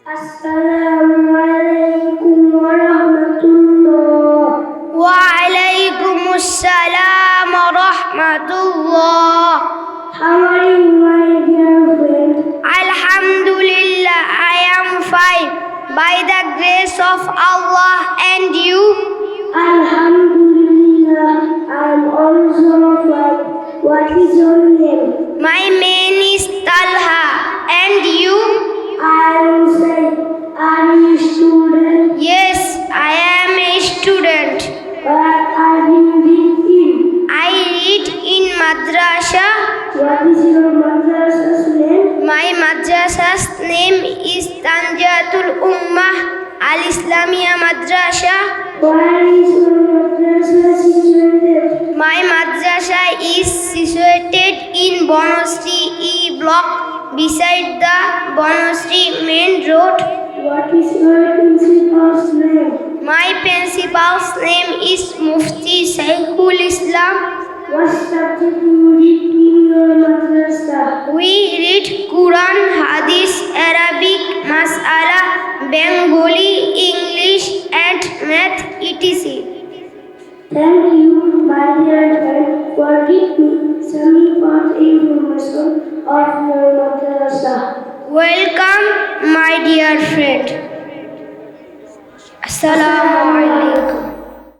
Assalamualaikum warahmatullah. Waalaikumsalam warahmatullah. How are you, my dear friend? Alhamdulillah, I am fine by the grace of Allah, and you? Alhamdulillah, I am also fine. What is your name? My name is Talha, and you? I am Said. Are you a student? Yes, I am a student. Where are you reading? I read in madrasa. What is your madrasa's name? My madrasa's name is Tanjatul Ummah Al Islamia Madrasa. Where is your madrasa situated? My madrasa is situated in Bonostri E block beside the Bonostri main road. What is your principal's name? My principal's name is Mufti Shaykhul Islam. What subject you read in your madrasa? We read Quran, Hadith, Arabic, Mas'ala, Bengali, English and Math, etc. Thank you, my dear friend, for giving me some important information of your madrasa. Welcome, my dear friend. Assalamu